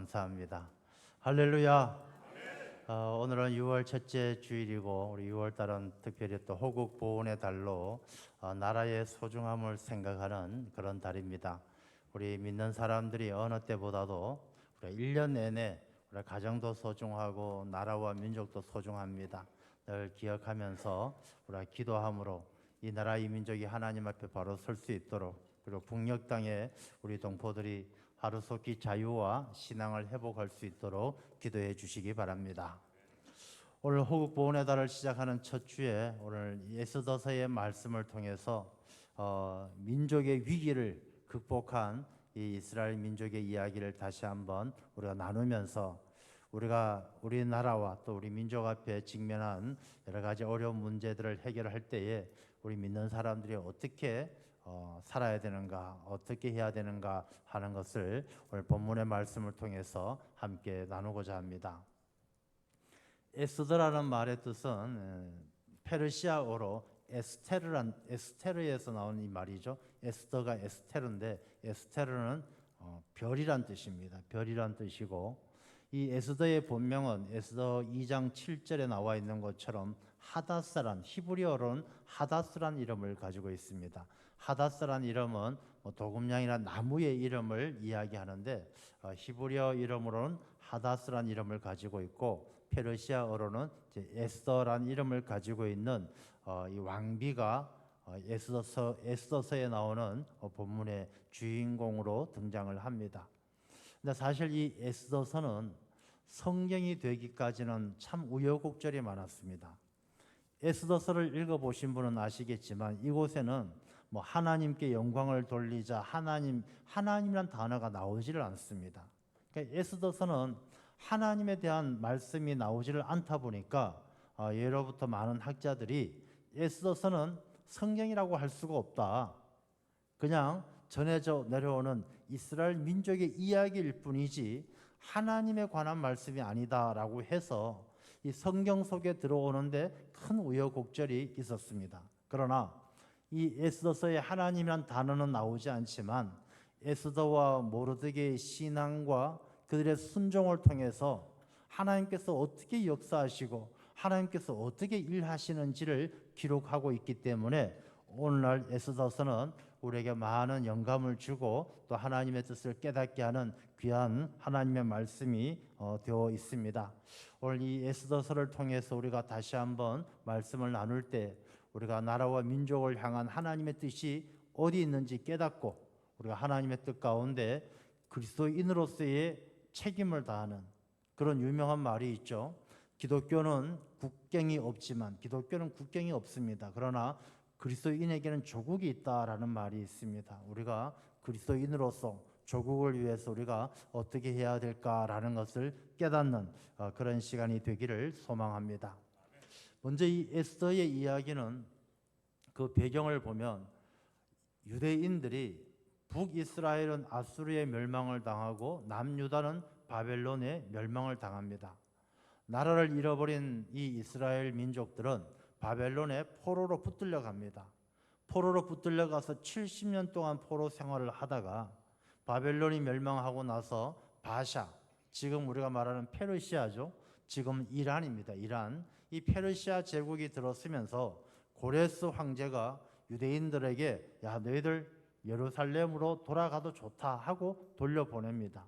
감사합니다. 할렐루야. 오늘은 6월 첫째 주일이고 우리 6월 달은 특별히 또 호국 보훈의 달로 나라의 소중함을 생각하는 그런 달입니다. 우리 믿는 사람들이 어느 때보다도 우리 1년 내내 우리 가정도 소중하고 나라와 민족도 소중합니다. 늘 기억하면서 우리가 기도함으로 이 나라 이 민족이 하나님 앞에 바로 설 수 있도록, 그리고 북녘 땅에 우리 동포들이 하루속히 자유와 신앙을 회복할 수 있도록 기도해 주시기 바랍니다. 오늘 호국 보훈의 달을 시작하는 첫 주에 오늘 에스더서의 말씀을 통해서 민족의 위기를 극복한 이 이스라엘 민족의 이야기를 다시 한번 우리가 나누면서 우리 나라와 또 우리 민족 앞에 직면한 여러 가지 어려운 문제들을 해결할 때에 우리 믿는 사람들이 어떻게 살아야 되는가, 어떻게 해야 되는가 하는 것을 오늘 본문의 말씀을 통해서 함께 나누고자 합니다. 에스더라는 말의 뜻은 페르시아어로 에스테르에서 나온 이 말이죠. 에스더가 에스테르인데 에스테르는 별이란 뜻입니다. 별이란 뜻이고, 이 에스더의 본명은 에스더 2장 7절에 나와 있는 것처럼 하다스란, 히브리어로는 하다스란 이름을 가지고 있습니다. 하다스란 이름은 도금냥이나 나무의 이름을 이야기하는데 히브리어 이름으로는 하다스란 이름을 가지고 있고, 페르시아어로는 에스더란 이름을 가지고 있는 이 왕비가 에스더서에 나오는 본문의 주인공으로 등장을 합니다. 근데 사실 이 에스더서는 성경이 되기까지는 참 우여곡절이 많았습니다. 에스더서를 읽어보신 분은 아시겠지만 이곳에는 하나님께 영광을 돌리자 하나님이란 단어가 나오지를 않습니다. 그러니까 에스더서는 하나님에 대한 말씀이 나오지를 않다 보니까 예로부터 많은 학자들이 에스더서는 성경이라고 할 수가 없다, 그냥 전해져 내려오는 이스라엘 민족의 이야기일 뿐이지 하나님에 관한 말씀이 아니다라고 해서 이 성경 속에 들어오는데 큰 우여곡절이 있었습니다. 그러나 이 에스더서에 하나님이란 단어는 나오지 않지만 에스더와 모르드게의 신앙과 그들의 순종을 통해서 하나님께서 어떻게 역사하시고 하나님께서 어떻게 일하시는지를 기록하고 있기 때문에 오늘날 에스더서는 우리에게 많은 영감을 주고 또 하나님의 뜻을 깨닫게 하는 귀한 하나님의 말씀이 되어 있습니다. 오늘 이 에스더서를 통해서 우리가 다시 한번 말씀을 나눌 때 우리가 나라와 민족을 향한 하나님의 뜻이 어디 있는지 깨닫고 우리가 하나님의 뜻 가운데 그리스도인으로서의 책임을 다하는 그런 유명한 말이 있죠. 기독교는 국경이 없습니다. 그러나 그리스도인에게는 조국이 있다라는 말이 있습니다. 우리가 그리스도인으로서 조국을 위해서 우리가 어떻게 해야 될까라는 것을 깨닫는 그런 시간이 되기를 소망합니다. 먼저 이 에스더의 이야기는 그 배경을 보면 유대인들이 북이스라엘은 아수르의 멸망을 당하고 남유다는 바벨론의 멸망을 당합니다. 나라를 잃어버린 이 이스라엘 민족들은 바벨론의 포로로 붙들려 갑니다. 포로로 붙들려 가서 70년 동안 포로 생활을 하다가 바벨론이 멸망하고 나서 바샤, 지금 우리가 말하는 페르시아죠. 지금 이란입니다. 이란. 이 페르시아 제국이 들어서면서 고레스 황제가 유대인들에게 야, 너희들 예루살렘으로 돌아가도 좋다 하고 돌려보냅니다.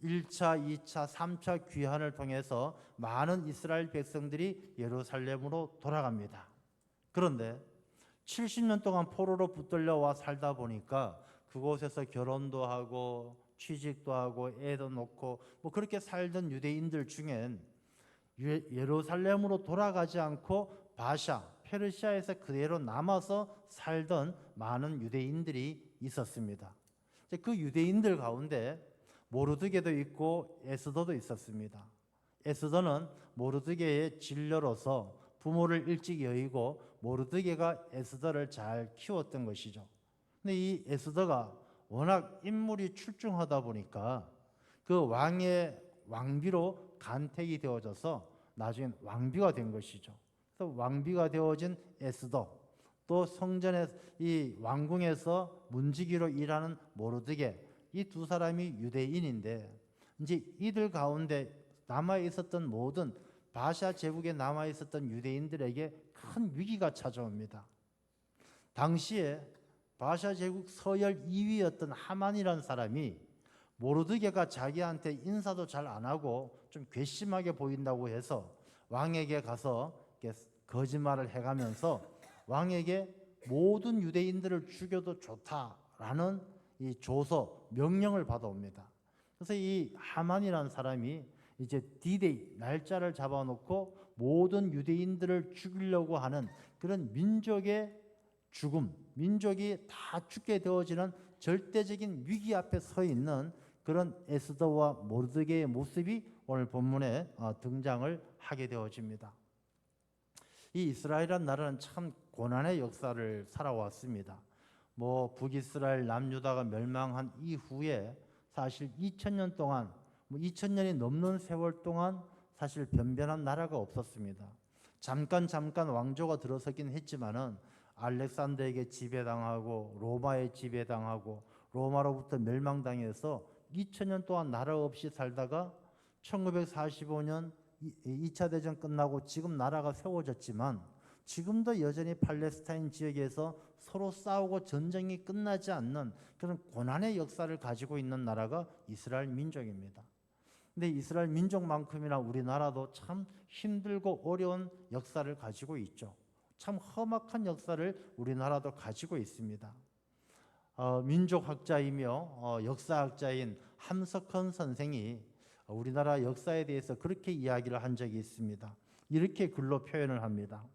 1차, 2차, 3차 귀환을 통해서 많은 이스라엘 백성들이 예루살렘으로 돌아갑니다. 그런데 70년 동안 포로로 붙들려와 살다 보니까 그곳에서 결혼도 하고 취직도 하고 애도 놓고 그렇게 살던 유대인들 중엔 예루살렘으로 돌아가지 않고 바샤, 페르시아에서 그대로 남아서 살던 많은 유대인들이 있었습니다. 그 유대인들 가운데 모르드게도 있고 에스더도 있었습니다. 에스더는 모르드게의 진료로서 부모를 일찍 여의고 모르드게가 에스더를 잘 키웠던 것이죠. 근데 이 에스더가 워낙 인물이 출중하다 보니까 그 왕의 왕비로 간택이 되어져서 나중엔 왕비가 된 것이죠. 그래서 왕비가 되어진 에스더, 또 성전에 이 왕궁에서 문지기로 일하는 모르드게, 이 두 사람이 유대인인데 이제 이들 가운데 남아 있었던 모든 바샤 제국에 남아 있었던 유대인들에게 큰 위기가 찾아옵니다. 당시에 바샤 제국 서열 2위였던 하만이라는 사람이 모르드게가 자기한테 인사도 잘 안 하고 좀 괘씸하게 보인다고 해서 왕에게 가서 거짓말을 해가면서 왕에게 모든 유대인들을 죽여도 좋다라는 이 조서 명령을 받아옵니다. 그래서 이 하만이라는 사람이 이제 D-Day 날짜를 잡아놓고 모든 유대인들을 죽이려고 하는 그런 민족의 죽음, 민족이 다 죽게 되어지는 절대적인 위기 앞에 서 있는 그런 에스더와 모르드게의 모습이 오늘 본문에 등장을 하게 되어집니다. 이 이스라엘이라는 나라는 참 고난의 역사를 살아왔습니다. 북이스라엘 남유다가 멸망한 이후에 사실 2000년 동안 2000년이 넘는 세월 동안 사실 변변한 나라가 없었습니다. 잠깐 왕조가 들어서긴 했지만은 알렉산더에게 지배당하고 로마에 지배당하고 로마로부터 멸망당해서 2000년 동안 나라 없이 살다가 1945년 2차 대전 끝나고 지금 나라가 세워졌지만 지금도 여전히 팔레스타인 지역에서 서로 싸우고 전쟁이 끝나지 않는 그런 고난의 역사를 가지고 있는 나라가 이스라엘 민족입니다. 근데 이스라엘 민족만큼이나 우리나라도 참 힘들고 어려운 역사를 가지고 있죠. 참 험악한 역사를 우리나라도 가지고 있습니다. 민족학자이며 역사학자인 함석헌 선생이 우리나라 역사에 대해서 그렇게 이야기를 한 적이 있습니다. 이렇게 글로 표현을 합니다.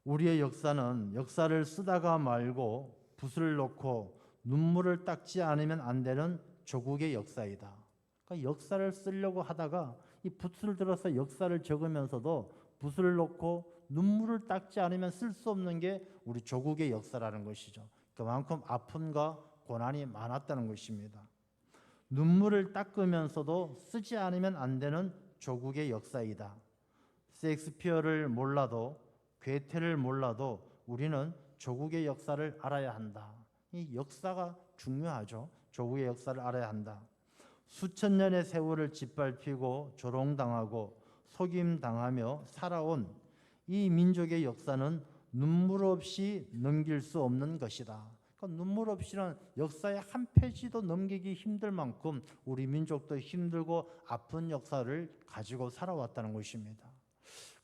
우리의 역사는 역사를 쓰다가 말고 붓을 놓고 눈물을 닦지 않으면 안 되는 조국의 역사이다. 그러니까 역사를 쓰려고 하다가 이 붓을 들어서 역사를 적으면서도 붓을 놓고 눈물을 닦지 않으면 쓸 수 없는 게 우리 조국의 역사라는 것이죠. 그만큼 아픔과 고난이 많았다는 것입니다. 눈물을 닦으면서도 쓰지 않으면 안 되는 조국의 역사이다. 셰익스피어를 몰라도 괴테를 몰라도 우리는 조국의 역사를 알아야 한다. 이 역사가 중요하죠. 조국의 역사를 알아야 한다. 수천 년의 세월을 짓밟히고 조롱당하고 속임당하며 살아온 이 민족의 역사는 눈물 없이 넘길 수 없는 것이다. 그러니까 눈물 없이는 역사의 한 페이지도 넘기기 힘들 만큼 우리 민족도 힘들고 아픈 역사를 가지고 살아왔다는 것입니다.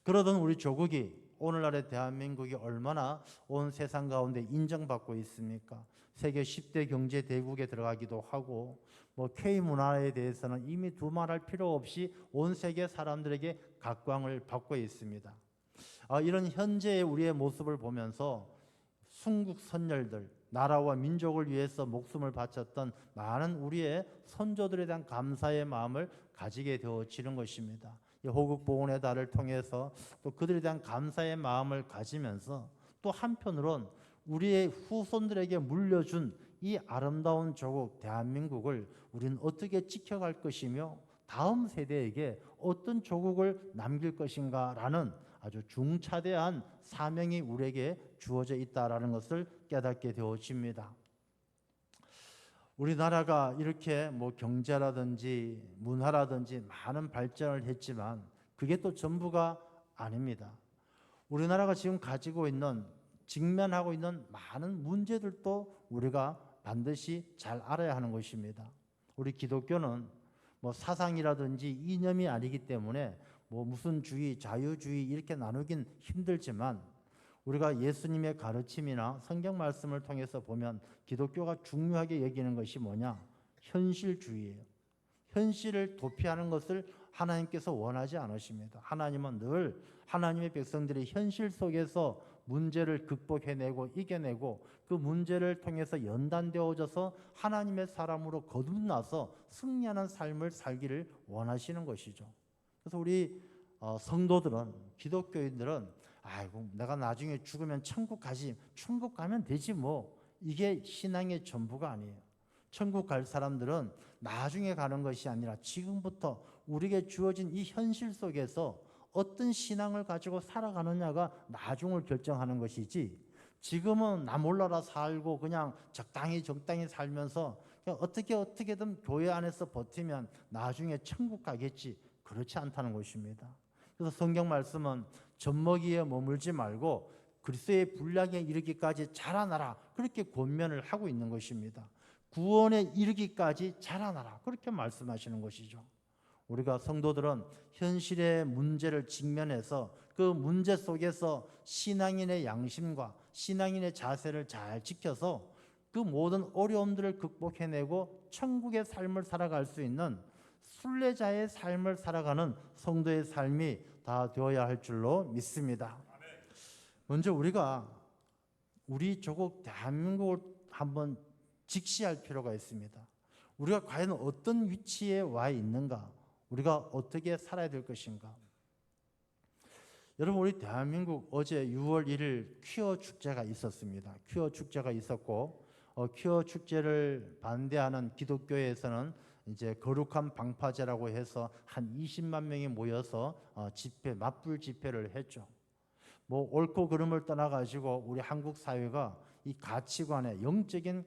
그러던 우리 조국이 오늘날의 대한민국이 얼마나 온 세상 가운데 인정받고 있습니까? 세계 10대 경제 대국에 들어가기도 하고 K문화에 대해서는 이미 두말할 필요 없이 온 세계 사람들에게 각광을 받고 있습니다. 이런 현재의 우리의 모습을 보면서 순국 선열들, 나라와 민족을 위해서 목숨을 바쳤던 많은 우리의 선조들에 대한 감사의 마음을 가지게 되어지는 것입니다. 호국 보훈의 달을 통해서 또 그들에 대한 감사의 마음을 가지면서 또 한편으론 우리의 후손들에게 물려준 이 아름다운 조국 대한민국을 우리는 어떻게 지켜갈 것이며 다음 세대에게 어떤 조국을 남길 것인가라는 아주 중차대한 사명이 우리에게 주어져 있다라는 것을 깨닫게 되어집니다. 우리나라가 이렇게 경제라든지 문화라든지 많은 발전을 했지만 그게 또 전부가 아닙니다. 우리나라가 지금 가지고 있는 직면하고 있는 많은 문제들도 우리가 반드시 잘 알아야 하는 것입니다. 우리 기독교는 사상이라든지 이념이 아니기 때문에 무슨 주의, 자유주의 이렇게 나누긴 힘들지만 우리가 예수님의 가르침이나 성경 말씀을 통해서 보면 기독교가 중요하게 여기는 것이 뭐냐? 현실주의예요. 현실을 도피하는 것을 하나님께서 원하지 않으십니다. 하나님은 늘 하나님의 백성들이 현실 속에서 문제를 극복해내고 이겨내고 그 문제를 통해서 연단되어져서 하나님의 사람으로 거듭나서 승리하는 삶을 살기를 원하시는 것이죠. 그래서 우리 성도들은, 기독교인들은 아이고 내가 나중에 죽으면 천국 가면 되지 이게 신앙의 전부가 아니에요. 천국 갈 사람들은 나중에 가는 것이 아니라 지금부터 우리에게 주어진 이 현실 속에서 어떤 신앙을 가지고 살아가느냐가 나중을 결정하는 것이지 지금은 나 몰라라 살고 그냥 적당히 살면서 그러니까 어떻게든 교회 안에서 버티면 나중에 천국 가겠지. 그렇지 않다는 것입니다. 그래서 성경 말씀은 젖먹이에 머물지 말고 그리스도의 분량에 이르기까지 자라나라. 그렇게 권면을 하고 있는 것입니다. 구원에 이르기까지 자라나라. 그렇게 말씀하시는 것이죠. 우리가 성도들은 현실의 문제를 직면해서 그 문제 속에서 신앙인의 양심과 신앙인의 자세를 잘 지켜서 그 모든 어려움들을 극복해내고 천국의 삶을 살아갈 수 있는 순례자의 삶을 살아가는 성도의 삶이 다 되어야 할 줄로 믿습니다. 먼저 우리 조국 대한민국을 한번 직시할 필요가 있습니다. 우리가 과연 어떤 위치에 와 있는가? 우리가 어떻게 살아야 될 것인가? 여러분, 우리 대한민국 어제 6월 1일 퀴어 축제가 있었습니다. 퀴어 축제가 있었고 퀴어 축제를 반대하는 기독교에서는 이제 거룩한 방파제라고 해서 한 20만 명이 모여서 맞불 집회를 했죠. 뭐 옳고 그름을 떠나가지고 우리 한국 사회가 이 가치관의 영적인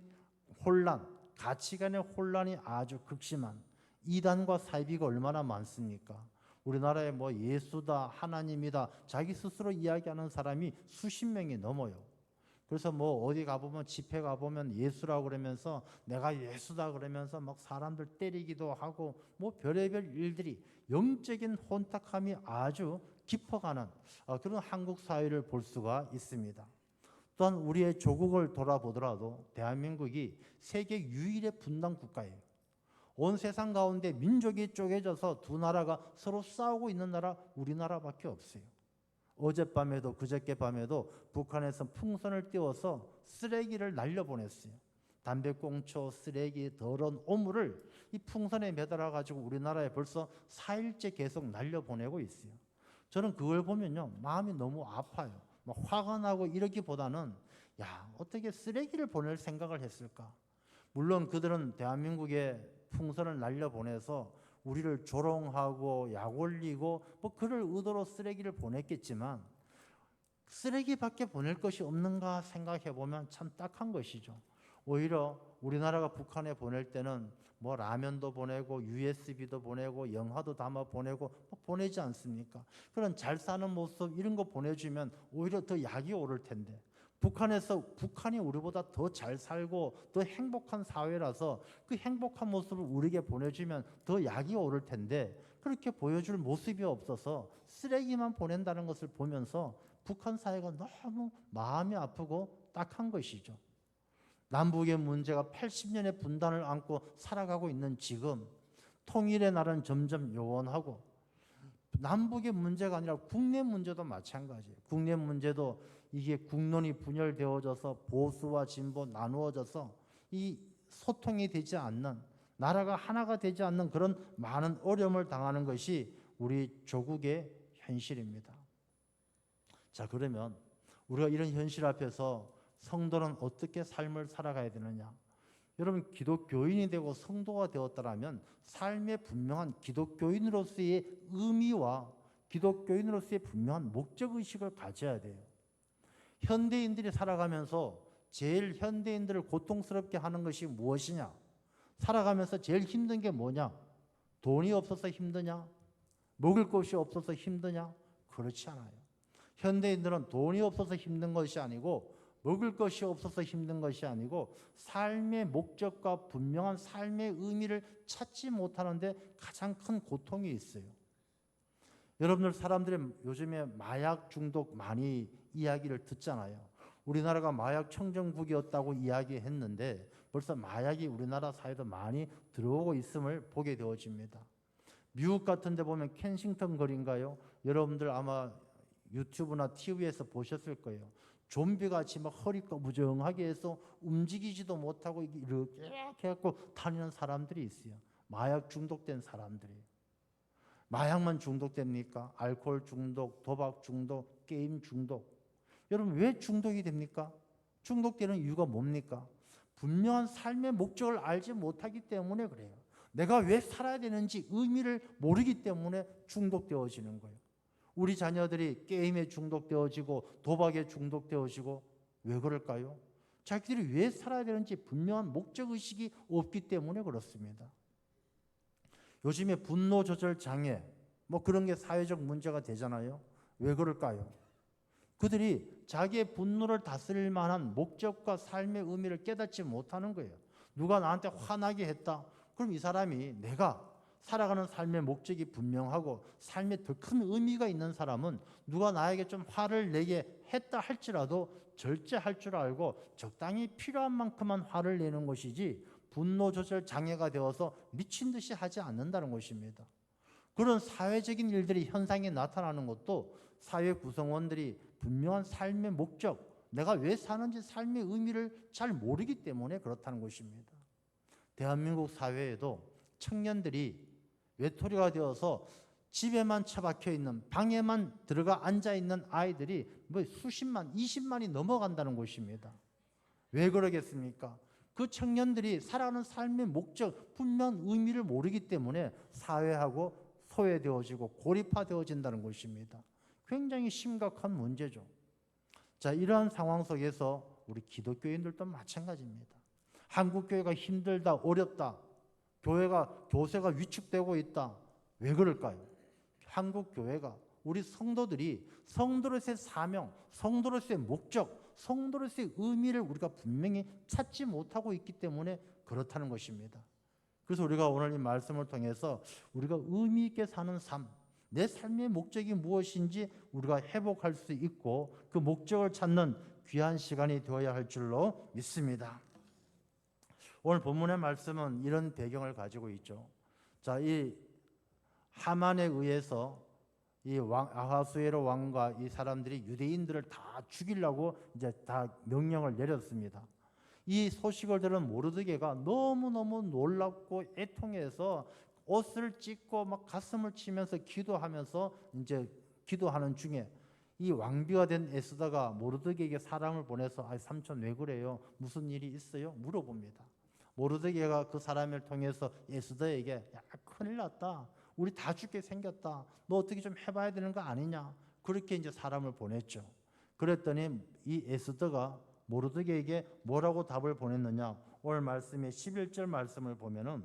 혼란, 가치관의 혼란이 아주 극심한 이단과 사이비가 얼마나 많습니까? 우리나라에 뭐 예수다, 하나님이다 자기 스스로 이야기하는 사람이 수십 명이 넘어요. 그래서 뭐 어디 가보면 집회 가보면 예수라고 그러면서 내가 예수다 그러면서 막 사람들 때리기도 하고 뭐 별의별 일들이 영적인 혼탁함이 아주 깊어가는 그런 한국 사회를 볼 수가 있습니다. 또한 우리의 조국을 돌아보더라도 대한민국이 세계 유일의 분단 국가예요. 온 세상 가운데 민족이 쪼개져서 두 나라가 서로 싸우고 있는 나라 우리나라밖에 없어요. 어젯밤에도 그저께 밤에도 북한에서 풍선을 띄워서 쓰레기를 날려보냈어요. 담배꽁초, 쓰레기, 더러운 오물을 이 풍선에 매달아 가지고 우리나라에 벌써 4일째 계속 날려보내고 있어요. 저는 그걸 보면요 마음이 너무 아파요. 막 화가 나고 이러기보다는 어떻게 쓰레기를 보낼 생각을 했을까? 물론 그들은 대한민국에 풍선을 날려보내서 우리를 조롱하고 약올리고 뭐 그럴 의도로 쓰레기를 보냈겠지만 쓰레기밖에 보낼 것이 없는가 생각해 보면 참 딱한 것이죠. 오히려 우리나라가 북한에 보낼 때는 뭐 라면도 보내고 USB도 보내고 영화도 담아 보내고 보내지 않습니까? 그런 잘 사는 모습 이런 거 보내주면 오히려 더 약이 오를 텐데 북한이 우리보다 더 잘 살고 더 행복한 사회라서 그 행복한 모습을 우리에게 보내주면 더 약이 오를 텐데 그렇게 보여줄 모습이 없어서 쓰레기만 보낸다는 것을 보면서 북한 사회가 너무 마음이 아프고 딱한 것이죠. 남북의 문제가 80년의 분단을 안고 살아가고 있는 지금 통일의 날은 점점 요원하고 남북의 문제가 아니라 국내 문제도 마찬가지예요. 국내 문제도 이게 국론이 분열되어져서 보수와 진보 나누어져서 이 소통이 되지 않는 나라가 하나가 되지 않는 그런 많은 어려움을 당하는 것이 우리 조국의 현실입니다. 자, 그러면 우리가 이런 현실 앞에서 성도는 어떻게 삶을 살아가야 되느냐? 여러분 기독교인이 되고 성도가 되었다라면 삶의 분명한 기독교인으로서의 의미와 기독교인으로서의 분명한 목적의식을 가져야 돼요. 현대인들이 살아가면서 제일 현대인들을 고통스럽게 하는 것이 무엇이냐? 살아가면서 제일 힘든 게 뭐냐? 돈이 없어서 힘드냐? 먹을 것이 없어서 힘드냐? 그렇지 않아요. 현대인들은 돈이 없어서 힘든 것이 아니고 먹을 것이 없어서 힘든 것이 아니고 삶의 목적과 분명한 삶의 의미를 찾지 못하는데 가장 큰 고통이 있어요. 여러분들 사람들이 요즘에 마약 중독 많이 이야기를 듣잖아요. 우리나라가 마약 청정국이었다고 이야기했는데 벌써 마약이 우리나라 사회도 많이 들어오고 있음을 보게 되어집니다. 미국 같은 데 보면 켄싱턴 거리인가요? 여러분들 아마 유튜브나 TV에서 보셨을 거예요. 좀비같이 막 허리 꺼부정하게 해서 움직이지도 못하고 이렇게 해갖고 다니는 사람들이 있어요. 마약 중독된 사람들이. 마약만 중독됩니까? 알코올 중독, 도박 중독, 게임 중독. 여러분 왜 중독이 됩니까? 중독되는 이유가 뭡니까? 분명한 삶의 목적을 알지 못하기 때문에 그래요. 내가 왜 살아야 되는지 의미를 모르기 때문에 중독되어지는 거예요. 우리 자녀들이 게임에 중독되어지고 도박에 중독되어지고 왜 그럴까요? 자기들이 왜 살아야 되는지 분명한 목적의식이 없기 때문에 그렇습니다. 요즘에 분노 조절 장애 뭐 그런 게 사회적 문제가 되잖아요. 왜 그럴까요? 그들이 자기의 분노를 다스릴 만한 목적과 삶의 의미를 깨닫지 못하는 거예요. 누가 나한테 화나게 했다. 그럼 이 사람이 내가 살아가는 삶의 목적이 분명하고 삶에 더 큰 의미가 있는 사람은 누가 나에게 좀 화를 내게 했다 할지라도 절제할 줄 알고 적당히 필요한 만큼만 화를 내는 것이지 분노 조절 장애가 되어서 미친 듯이 하지 않는다는 것입니다. 그런 사회적인 일들이 현상에 나타나는 것도 사회 구성원들이 분명한 삶의 목적, 내가 왜 사는지 삶의 의미를 잘 모르기 때문에 그렇다는 것입니다. 대한민국 사회에도 청년들이 외톨이가 되어서 집에만 처박혀 있는, 방에만 들어가 앉아 있는 아이들이 뭐 수십만, 20만이 넘어간다는 것입니다. 왜 그러겠습니까? 그 청년들이 살아가는 삶의 목적, 분명한 의미를 모르기 때문에 사회하고 소외되어지고 고립화되어진다는 것입니다. 굉장히 심각한 문제죠. 자, 이러한 상황 속에서 우리 기독교인들도 마찬가지입니다. 한국 교회가 힘들다, 어렵다, 교세가 위축되고 있다. 왜 그럴까요? 한국 교회가, 우리 성도들이 성도로서의 사명, 성도로서의 목적, 성도로서의 의미를 우리가 분명히 찾지 못하고 있기 때문에 그렇다는 것입니다. 그래서 우리가 오늘 이 말씀을 통해서 우리가 의미 있게 사는 삶, 내 삶의 목적이 무엇인지 우리가 회복할 수 있고 그 목적을 찾는 귀한 시간이 되어야 할 줄로 믿습니다. 오늘 본문의 말씀은 이런 배경을 가지고 있죠. 자, 이 하만에 의해서 이 아하수에로 왕과 이 사람들이 유대인들을 다 죽이려고 이제 다 명령을 내렸습니다. 이 소식을 들은 모르드게가 너무너무 놀랍고 애통해서 옷을 찢고 막 가슴을 치면서 기도하면서 이제 기도하는 중에 이 왕비가 된 에스더가 모르드게에게 사람을 보내서 삼촌 왜 그래요? 무슨 일이 있어요? 물어봅니다. 모르드게가 그 사람을 통해서 에스더에게 야, 큰일 났다. 우리 다 죽게 생겼다. 너 어떻게 좀 해봐야 되는 거 아니냐? 그렇게 이제 사람을 보냈죠. 그랬더니 이 에스더가 모르드게에게 뭐라고 답을 보냈느냐? 오늘 말씀의 11절 말씀을 보면은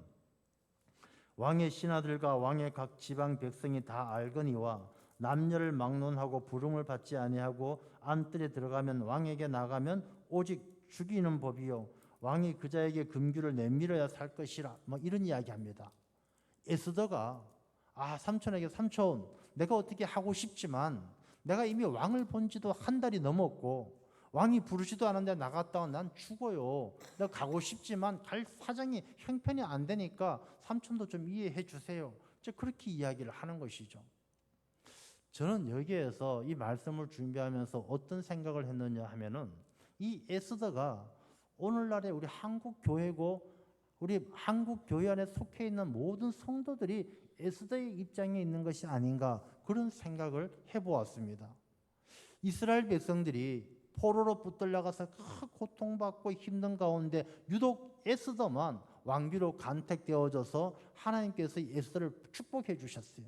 왕의 신하들과 왕의 각 지방 백성이 다 알거니와 남녀를 막론하고 부름을 받지 아니하고 안뜰에 들어가면 왕에게 나가면 오직 죽이는 법이요 왕이 그자에게 금규를 내밀어야 살 것이라 뭐 이런 이야기합니다. 에스더가 삼촌에게 삼촌 내가 어떻게 하고 싶지만 내가 이미 왕을 본 지도 한 달이 넘었고 왕이 부르지도 않은데 나갔다가 난 죽어요. 내가 가고 싶지만 갈 사정이 형편이 안 되니까 삼촌도 좀 이해해 주세요. 그렇게 이야기를 하는 것이죠. 저는 여기에서 이 말씀을 준비하면서 어떤 생각을 했느냐 하면은 이 에스더가 오늘날의 우리 한국 교회고 우리 한국 교회 안에 속해 있는 모든 성도들이 에스더의 입장에 있는 것이 아닌가 그런 생각을 해보았습니다. 이스라엘 백성들이 포로로 붙들려가서 큰 고통받고 힘든 가운데 유독 에스더만 왕비로 간택되어져서 하나님께서 에스더를 축복해 주셨어요.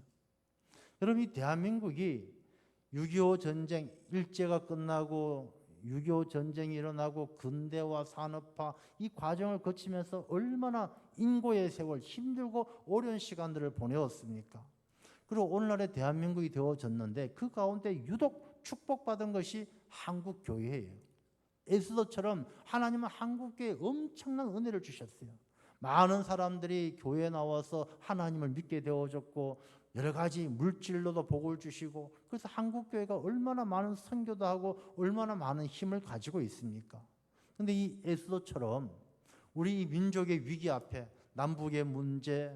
여러분 이 대한민국이 6.25 전쟁 일제가 끝나고 6.25 전쟁이 일어나고 근대화 산업화 이 과정을 거치면서 얼마나 인고의 세월 힘들고 어려운 시간들을 보내었습니까? 그리고 오늘날의 대한민국이 되어졌는데 그 가운데 유독 축복받은 것이 한국 교회예요. 에스더처럼 하나님은 한국 교회에 엄청난 은혜를 주셨어요. 많은 사람들이 교회에 나와서 하나님을 믿게 되어졌고 여러 가지 물질로도 복을 주시고 그래서 한국 교회가 얼마나 많은 선교도 하고 얼마나 많은 힘을 가지고 있습니까? 그런데 이 에스더처럼 우리 민족의 위기 앞에 남북의 문제,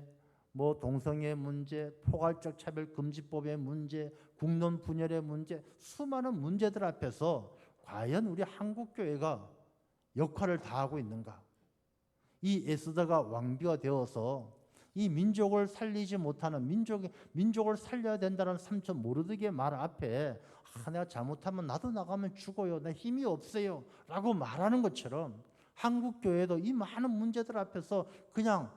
뭐 동성애 문제, 포괄적 차별 금지법의 문제, 국론 분열의 문제, 수많은 문제들 앞에서 과연 우리 한국 교회가 역할을 다하고 있는가? 이 에스더가 왕비가 되어서 이 민족을 살리지 못하는 민족을 살려야 된다는 삼촌 모르드게 말 앞에 내가 잘못하면 나도 나가면 죽어요. 나 힘이 없어요. 라고 말하는 것처럼 한국 교회도 이 많은 문제들 앞에서 그냥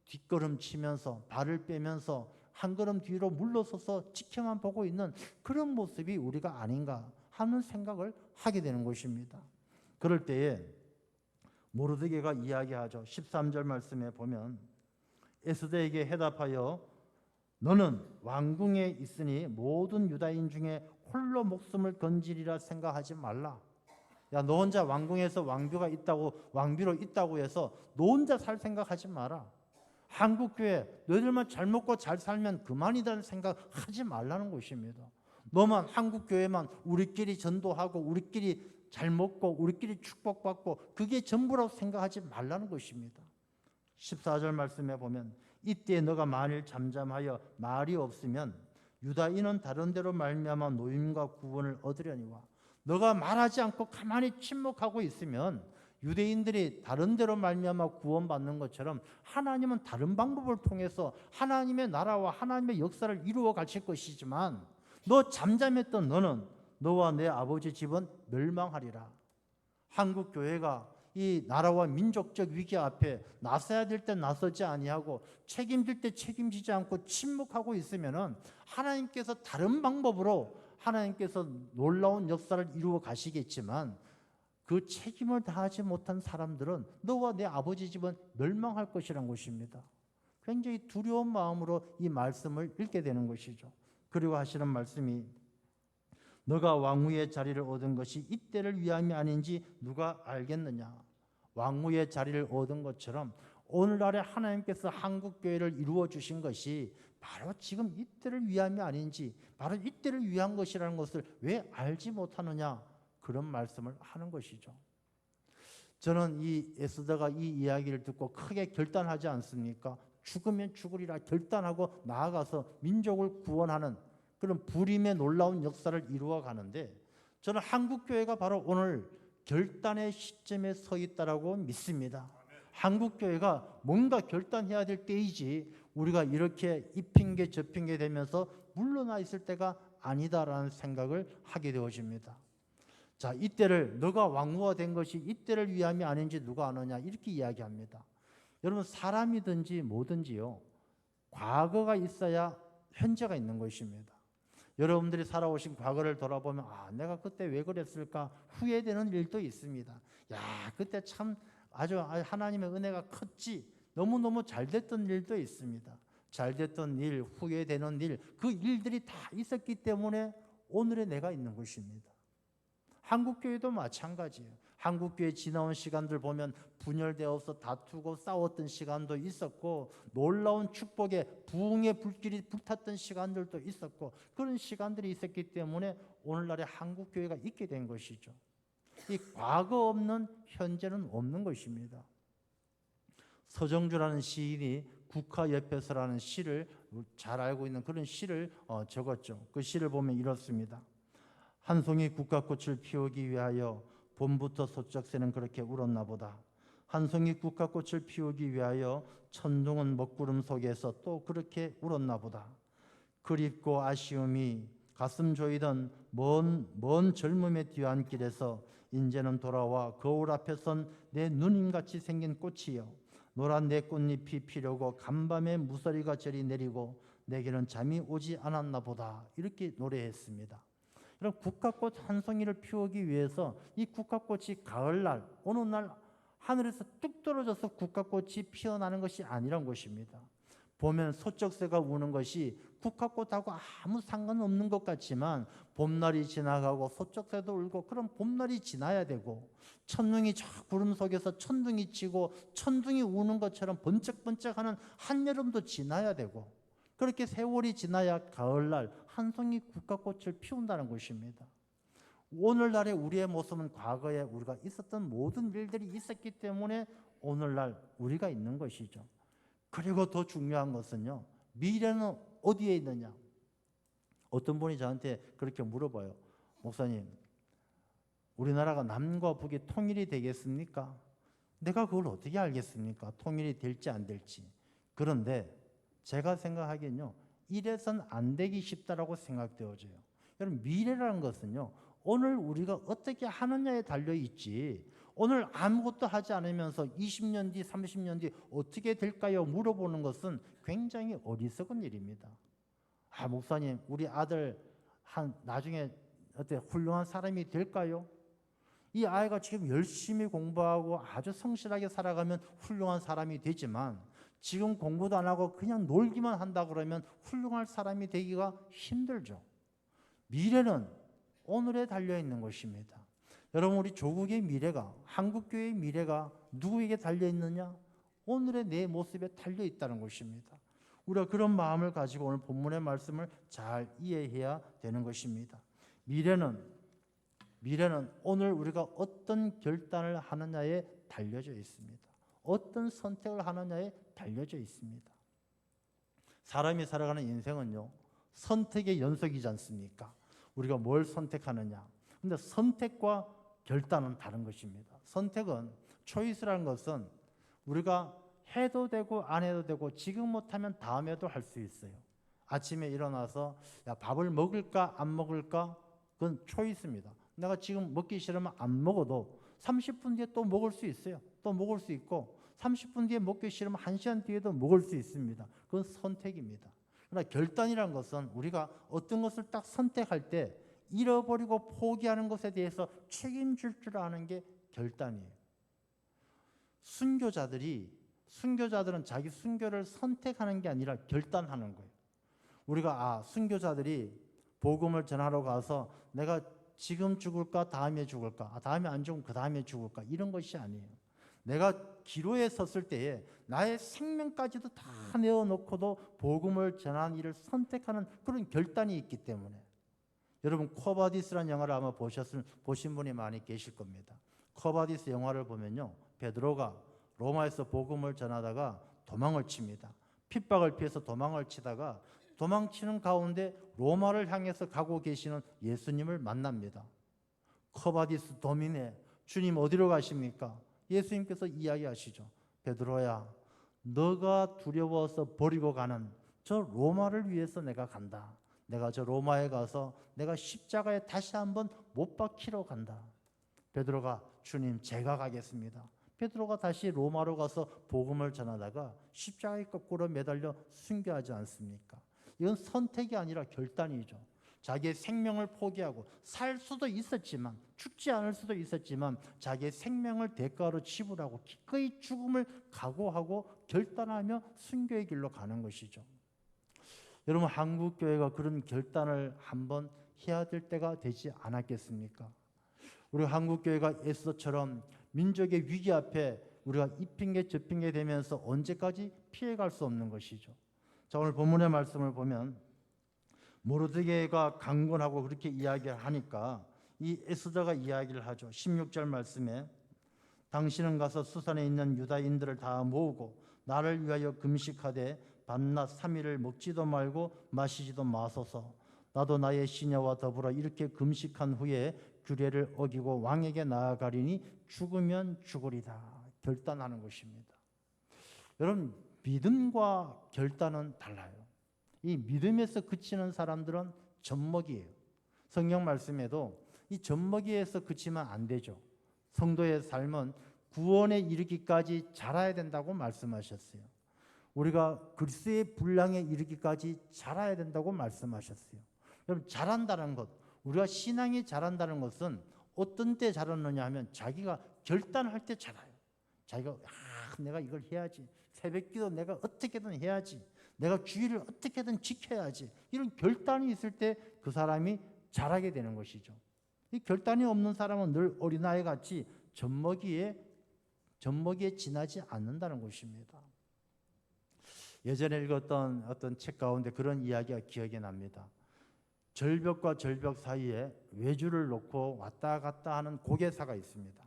뒷걸음 치면서 발을 빼면서 한 걸음 뒤로 물러서서 지켜만 보고 있는 그런 모습이 우리가 아닌가 하는 생각을 하게 되는 것입니다. 그럴 때에 모르드게가 이야기하죠. 13절 말씀에 보면 에스더에게 해답하여 너는 왕궁에 있으니 모든 유다인 중에 홀로 목숨을 건지리라 생각하지 말라. 야, 너 혼자 왕궁에서 왕비로 있다고 해서 너 혼자 살 생각하지 마라. 한국교회 너희들만 잘 먹고 잘 살면 그만이라는 생각하지 말라는 것입니다. 너만 한국교회만 우리끼리 전도하고 우리끼리 잘 먹고 우리끼리 축복받고 그게 전부라고 생각하지 말라는 것입니다. 14절 말씀에 보면 이때 너가 만일 잠잠하여 말이 없으면 유다인은 다른 데로 말미암아 노임과 구원을 얻으려니와 너가 말하지 않고 가만히 침묵하고 있으면 유대인들이 다른 데로 말미암아 구원받는 것처럼 하나님은 다른 방법을 통해서 하나님의 나라와 하나님의 역사를 이루어 가실 것이지만 너 잠잠했던 너는 너와 내 아버지 집은 멸망하리라. 한국 교회가 이 나라와 민족적 위기 앞에 나서야 될 때 나서지 아니하고 책임질 때 책임지지 않고 침묵하고 있으면은 하나님께서 다른 방법으로 하나님께서 놀라운 역사를 이루어 가시겠지만 그 책임을 다하지 못한 사람들은 너와 내 아버지 집은 멸망할 것이란 것입니다. 굉장히 두려운 마음으로 이 말씀을 읽게 되는 것이죠. 그리고 하시는 말씀이 너가 왕후의 자리를 얻은 것이 이때를 위함이 아닌지 누가 알겠느냐. 왕후의 자리를 얻은 것처럼 오늘날에 하나님께서 한국교회를 이루어 주신 것이 바로 지금 이때를 위함이 아닌지 바로 이때를 위한 것이라는 것을 왜 알지 못하느냐. 그런 말씀을 하는 것이죠. 저는 이 에스더가 이 이야기를 듣고 크게 결단하지 않습니까? 죽으면 죽으리라 결단하고 나아가서 민족을 구원하는 그런 불임의 놀라운 역사를 이루어 가는데 저는 한국교회가 바로 오늘 결단의 시점에 서 있다라고 믿습니다. 한국교회가 뭔가 결단해야 될 때이지 우리가 이렇게 이 핑계 저 핑계 되면서 물러나 있을 때가 아니다라는 생각을 하게 되어집니다. 자, 이때를 너가 왕후가 된 것이 이때를 위함이 아닌지 누가 아느냐 이렇게 이야기합니다. 여러분 사람이든지 뭐든지요 과거가 있어야 현재가 있는 것입니다. 여러분들이 살아오신 과거를 돌아보면 내가 그때 왜 그랬을까 후회되는 일도 있습니다. 야, 그때 참 아주 하나님의 은혜가 컸지. 너무너무 잘 됐던 일도 있습니다. 잘 됐던 일, 후회되는 일, 그 일들이 다 있었기 때문에 오늘의 내가 있는 것입니다. 한국교회도 마찬가지예요. 한국교회 지나온 시간들 보면 분열되어서 다투고 싸웠던 시간도 있었고 놀라운 축복의 부흥의 불길이 불탔던 시간들도 있었고 그런 시간들이 있었기 때문에 오늘날의 한국교회가 있게 된 것이죠. 이 과거 없는 현재는 없는 것입니다. 서정주라는 시인이 국화옆에서라는 시를 잘 알고 있는 그런 시를 적었죠. 그 시를 보면 이렇습니다. 한 송이 국화꽃을 피우기 위하여 봄부터 소쩍새는 그렇게 울었나 보다. 한 송이 국화꽃을 피우기 위하여 천둥은 먹구름 속에서 또 그렇게 울었나 보다. 그립고 아쉬움이 가슴 조이던 먼 젊음의 뒤안길에서 인제는 돌아와 거울 앞에 선 내 누님같이 생긴 꽃이여 노란 내 꽃잎이 피려고 간밤에 무서리가 저리 내리고 내게는 잠이 오지 않았나 보다. 이렇게 노래했습니다. 그럼 국화꽃 한 송이를 피우기 위해서 이 국화꽃이 가을날 어느 날 하늘에서 뚝 떨어져서 국화꽃이 피어나는 것이 아니란 것입니다. 보면 소쩍새가 우는 것이 국화꽃하고 아무 상관없는 것 같지만 봄날이 지나가고 소쩍새도 울고 그럼 봄날이 지나야 되고 천둥이 저 구름 속에서 천둥이 치고 천둥이 우는 것처럼 번쩍번쩍하는 한여름도 지나야 되고 그렇게 세월이 지나야 가을날 한 송이 국화꽃을 피운다는 것입니다. 오늘날의 우리의 모습은 과거에 우리가 있었던 모든 일들이 있었기 때문에 오늘날 우리가 있는 것이죠. 그리고 더 중요한 것은요. 미래는 어디에 있느냐. 어떤 분이 저한테 그렇게 물어봐요. 목사님, 우리나라가 남과 북이 통일이 되겠습니까? 내가 그걸 어떻게 알겠습니까? 통일이 될지 안 될지. 그런데 제가 생각하기엔요. 이래선 안 되기 쉽다라고 생각되어져요. 여러분 미래라는 것은요. 오늘 우리가 어떻게 하느냐에 달려있지 오늘 아무것도 하지 않으면서 20년 뒤 30년 뒤 어떻게 될까요? 물어보는 것은 굉장히 어리석은 일입니다. 목사님 우리 아들 나중에 어때 훌륭한 사람이 될까요? 이 아이가 지금 열심히 공부하고 아주 성실하게 살아가면 훌륭한 사람이 되지만 지금 공부도 안 하고 그냥 놀기만 한다 그러면 훌륭한 사람이 되기가 힘들죠. 미래는 오늘에 달려 있는 것입니다. 여러분, 우리 조국의 미래가, 한국교회의 미래가 누구에게 달려 있느냐? 오늘의 내 모습에 달려 있다는 것입니다. 우리가 그런 마음을 가지고 오늘 본문의 말씀을 잘 이해해야 되는 것입니다. 미래는 오늘 우리가 어떤 결단을 하느냐에 달려져 있습니다. 어떤 선택을 하느냐에 달려져 있습니다. 사람이 살아가는 인생은요, 선택의 연속이지 않습니까? 우리가 뭘 선택하느냐. 근데 선택과 결단은 다른 것입니다. 선택은, 초이스라는 것은 우리가 해도 되고 안 해도 되고 지금 못하면 다음에도 할 수 있어요. 아침에 일어나서 야, 밥을 먹을까 안 먹을까? 그건 초이스입니다. 내가 지금 먹기 싫으면 안 먹어도 30분 뒤에 또 먹을 수 있어요. 또 먹을 수 있고 30분 뒤에 먹기 싫으면 1시간 뒤에도 먹을 수 있습니다. 그건 선택입니다. 그러나 결단이라는 것은 우리가 어떤 것을 딱 선택할 때 잃어버리고 포기하는 것에 대해서 책임질 줄 아는 게 결단이에요. 순교자들은 자기 순교를 선택하는 게 아니라 결단하는 거예요. 우리가 순교자들이 복음을 전하러 가서 내가 지금 죽을까 다음에 죽을까, 다음에 안 죽으면 그 다음에 죽을까, 이런 것이 아니에요. 내가 기로에 섰을 때에 나의 생명까지도 다 내어놓고도 복음을 전하는 일을 선택하는 그런 결단이 있기 때문에. 여러분, 쿼바디스라는 영화를 아마 보신 분이 많이 계실 겁니다. 쿼바디스 영화를 보면요, 베드로가 로마에서 복음을 전하다가 도망을 칩니다. 핍박을 피해서 도망을 치다가 도망치는 가운데 로마를 향해서 가고 계시는 예수님을 만납니다. 쿼바디스 도미네, 주님 어디로 가십니까? 예수님께서 이야기하시죠. 베드로야, 너가 두려워서 버리고 가는 저 로마를 위해서 내가 간다. 내가 저 로마에 가서 내가 십자가에 다시 한번 못 박히러 간다. 베드로가 주님 제가 가겠습니다. 베드로가 다시 로마로 가서 복음을 전하다가 십자가에 거꾸로 매달려 순교하지 않습니까? 이건 선택이 아니라 결단이죠. 자기의 생명을 포기하고 살 수도 있었지만, 죽지 않을 수도 있었지만 자기의 생명을 대가로 지불하고 기꺼이 죽음을 각오하고 결단하며 순교의 길로 가는 것이죠. 여러분, 한국교회가 그런 결단을 한번 해야 될 때가 되지 않았겠습니까? 우리 한국교회가 에스더처럼 민족의 위기 앞에 우리가 이 핑계 저 핑계 대면서 언제까지 피해갈 수 없는 것이죠. 자, 오늘 본문의 말씀을 보면 모르드게가 강권하고 그렇게 이야기를 하니까 이 에스더가 이야기를 하죠. 16절 말씀에 당신은 가서 수산에 있는 유다인들을 다 모으고 나를 위하여 금식하되 밤낮 3일을 먹지도 말고 마시지도 마소서. 나도 나의 시녀와 더불어 이렇게 금식한 후에 규례를 어기고 왕에게 나아가리니 죽으면 죽으리다. 결단하는 것입니다. 여러분, 믿음과 결단은 달라요. 이 믿음에서 그치는 사람들은 젖먹이에요. 성경 말씀에도 이 젖먹이에서 그치면 안 되죠. 성도의 삶은 구원에 이르기까지 자라야 된다고 말씀하셨어요. 우리가 그리스도의 분량에 이르기까지 자라야 된다고 말씀하셨어요. 여러분, 자란다는 것, 우리가 신앙이 자란다는 것은 어떤 때 자랐느냐 하면 자기가 결단할 때 자라요. 자기가 내가 이걸 해야지, 새벽기도 내가 어떻게든 해야지, 내가 주의를 어떻게든 지켜야지, 이런 결단이 있을 때 그 사람이 자라게 되는 것이죠. 이 결단이 없는 사람은 늘 어린아이 같이 젖먹이에 지나지 않는다는 것입니다. 예전에 읽었던 어떤 책 가운데 그런 이야기가 기억이 납니다. 절벽과 절벽 사이에 외주를 놓고 왔다 갔다 하는 고개사가 있습니다.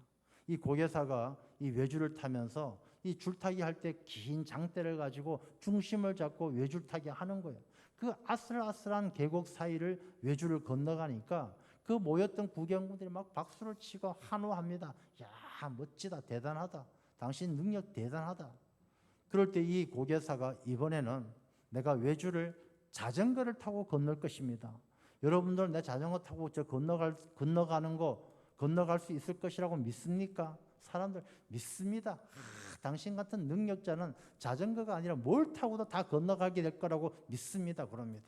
이 고개사가 이 외주를 타면서 이 줄타기 할 때 긴 장대를 가지고 중심을 잡고 외줄타기 하는 거예요. 그 아슬아슬한 계곡 사이를 외주를 건너가니까 그 모였던 구경꾼들이 막 박수를 치고 환호합니다. 야, 멋지다, 대단하다, 당신 능력 대단하다. 그럴 때 이 고개사가 이번에는 내가 외주를 자전거를 타고 건널 것입니다. 여러분들 내 자전거 타고 저 건너갈 수 있을 것이라고 믿습니까? 사람들 믿습니다. 당신 같은 능력자는 자전거가 아니라 뭘 타고도 다 건너가게 될 거라고 믿습니다. 그럽니다.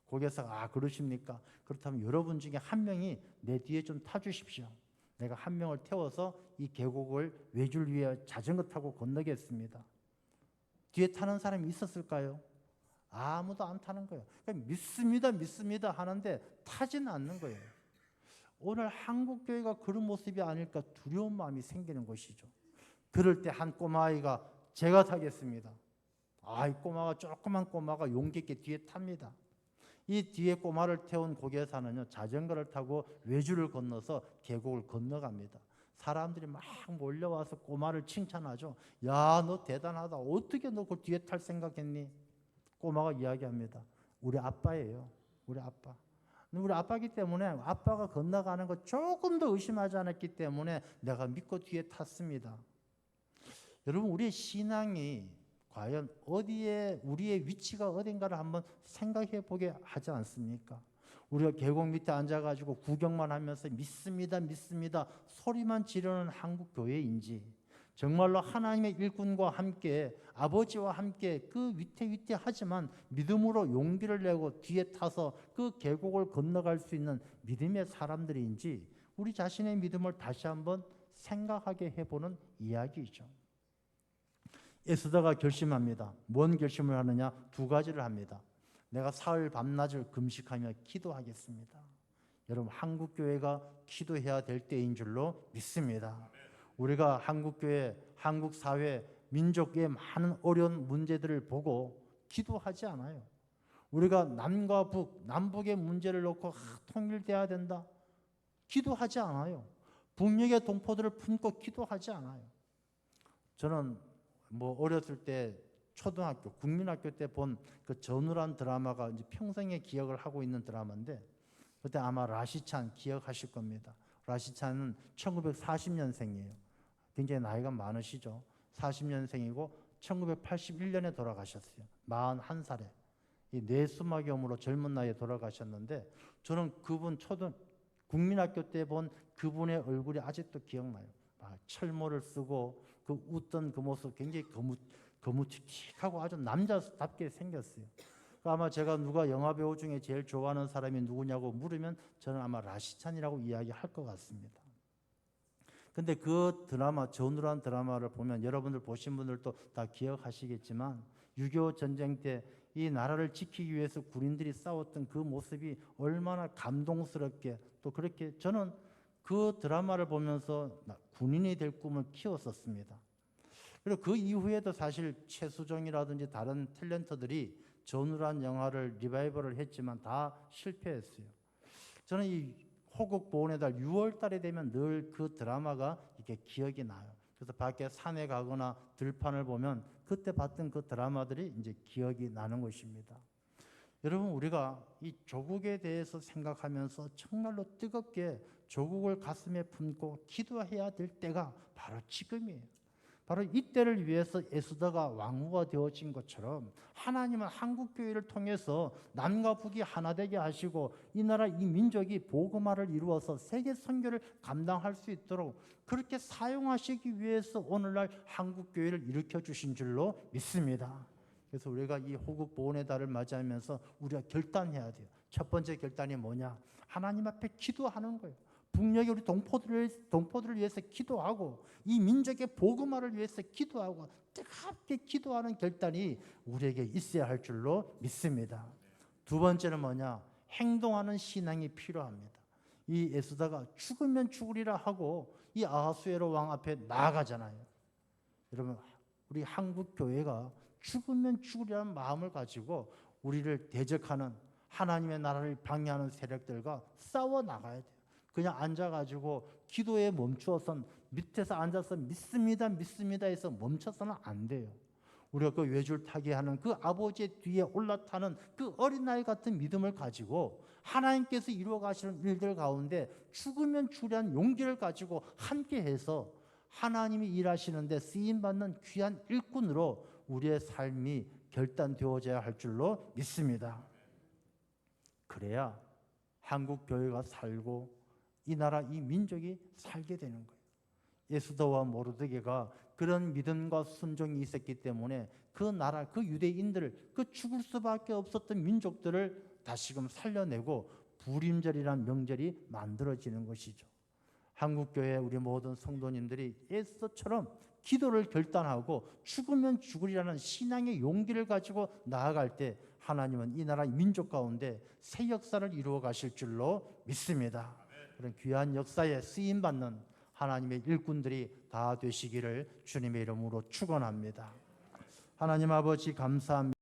고개사가 그러십니까? 그렇다면 여러분 중에 한 명이 내 뒤에 좀 타주십시오. 내가 한 명을 태워서 이 계곡을 외줄 위에 자전거 타고 건너겠습니다. 뒤에 타는 사람이 있었을까요? 아무도 안 타는 거예요. 그러니까 믿습니다, 믿습니다 하는데 타지는 않는 거예요. 오늘 한국 교회가 그런 모습이 아닐까 두려운 마음이 생기는 것이죠. 그럴 때 한 꼬마아이가 제가 타겠습니다. 이 꼬마가 조그만 꼬마가 용기 있게 뒤에 탑니다. 이 뒤에 꼬마를 태운 고개사는요 자전거를 타고 외줄을 건너서 계곡을 건너갑니다. 사람들이 막 몰려와서 꼬마를 칭찬하죠. 야, 너 대단하다. 어떻게 너 그 뒤에 탈 생각했니? 꼬마가 이야기합니다. 우리 아빠예요. 우리 아빠. 우리 아빠이기 때문에 아빠가 건너가는 거 조금 더 의심하지 않았기 때문에 내가 믿고 뒤에 탔습니다. 여러분, 우리의 신앙이 과연 어디에 우리의 위치가 어딘가를 한번 생각해 보게 하지 않습니까? 우리가 계곡 밑에 앉아가지고 구경만 하면서 믿습니다, 믿습니다 소리만 지르는 한국 교회인지 정말로 하나님의 일꾼과 함께 아버지와 함께 그 위태위태하지만 믿음으로 용기를 내고 뒤에 타서 그 계곡을 건너갈 수 있는 믿음의 사람들인지 우리 자신의 믿음을 다시 한번 생각하게 해보는 이야기이죠. 에스더가 결심합니다. 뭔 결심을 하느냐? 두 가지를 합니다. 내가 사흘 밤낮을 금식하며 기도하겠습니다. 여러분, 한국교회가 기도해야 될 때인 줄로 믿습니다. 우리가 한국교회, 한국사회, 민족의 많은 어려운 문제들을 보고 기도하지 않아요. 우리가 남과 북, 남북의 문제를 놓고 통일돼야 된다. 기도하지 않아요. 북녘의 동포들을 품고 기도하지 않아요. 저는 어렸을 때 초등학교, 국민학교 때 본 그 전우란 드라마가 이제 평생의 기억을 하고 있는 드라마인데 그때 아마 라시찬 기억하실 겁니다. 라시찬은 1940년생이에요. 굉장히 나이가 많으시죠. 40년생이고 1981년에 돌아가셨어요. 41살에. 이 뇌수막염으로 젊은 나이에 돌아가셨는데 저는 그분 국민학교 때 본 그분의 얼굴이 아직도 기억나요. 철모를 쓰고 그 웃던 그 모습 굉장히 거무튀튀하고 아주 남자답게 생겼어요. 아마 제가 누가 영화배우 중에 제일 좋아하는 사람이 누구냐고 물으면 저는 아마 라시찬이라고 이야기할 것 같습니다. 근데 그 드라마, 전우란 드라마를 보면 여러분들 보신 분들도 다 기억하시겠지만 6.25 전쟁 때 이 나라를 지키기 위해서 군인들이 싸웠던 그 모습이 얼마나 감동스럽게 또 그렇게 저는 그 드라마를 보면서 군인이 될 꿈을 키웠었습니다. 그리고 그 이후에도 사실 최수종이라든지 다른 탤런트들이 전우란 영화를 리바이벌을 했지만 다 실패했어요. 저는 이 호국 보훈의 달 6월 달에 되면 늘 그 드라마가 이렇게 기억이 나요. 그래서 밖에 산에 가거나 들판을 보면 그때 봤던 그 드라마들이 이제 기억이 나는 것입니다. 여러분, 우리가 이 조국에 대해서 생각하면서 정말로 뜨겁게 조국을 가슴에 품고 기도해야 될 때가 바로 지금이에요. 바로 이때를 위해서 에스더가 왕후가 되어진 것처럼 하나님은 한국교회를 통해서 남과 북이 하나 되게 하시고 이 나라 이 민족이 복음화를 이루어서 세계 선교를 감당할 수 있도록 그렇게 사용하시기 위해서 오늘날 한국교회를 일으켜 주신 줄로 믿습니다. 그래서 우리가 이 호국 보훈의 달을 맞이하면서 우리가 결단해야 돼요. 첫 번째 결단이 뭐냐? 하나님 앞에 기도하는 거예요. 북녘의 우리 동포들을 위해서 기도하고 이 민족의 복음화를 위해서 기도하고 뜨겁게 기도하는 결단이 우리에게 있어야 할 줄로 믿습니다. 두 번째는 뭐냐? 행동하는 신앙이 필요합니다. 이 에스더가 죽으면 죽으리라 하고 이 아하수에로 왕 앞에 나아가잖아요. 여러분, 우리 한국 교회가 죽으면 죽으리라는 마음을 가지고 우리를 대적하는 하나님의 나라를 방해하는 세력들과 싸워 나가야 돼요. 그냥 앉아가지고 기도에 멈추어선 밑에서 앉아서 믿습니다, 믿습니다 해서 멈춰서는 안 돼요. 우리가 그 외줄 타게 하는 그 아버지의 뒤에 올라타는 그 어린아이 같은 믿음을 가지고 하나님께서 이루어 가시는 일들 가운데 죽으면 죽으리라는 용기를 가지고 함께해서 하나님이 일하시는데 쓰임받는 귀한 일꾼으로 우리의 삶이 결단되어져야 할 줄로 믿습니다. 그래야 한국 교회가 살고 이 나라 이 민족이 살게 되는 거예요. 에스더와 모르드게가 그런 믿음과 순종이 있었기 때문에 그 나라, 그 유대인들을 그 죽을 수밖에 없었던 민족들을 다시금 살려내고 부림절이라는 명절이 만들어지는 것이죠. 한국교회 우리 모든 성도님들이 에스더처럼 기도를 결단하고 죽으면 죽으리라는 신앙의 용기를 가지고 나아갈 때 하나님은 이 나라 민족 가운데 새 역사를 이루어 가실 줄로 믿습니다. 그런 귀한 역사에 쓰임받는 하나님의 일꾼들이 다 되시기를 주님의 이름으로 축원합니다. 하나님 아버지 감사합니다.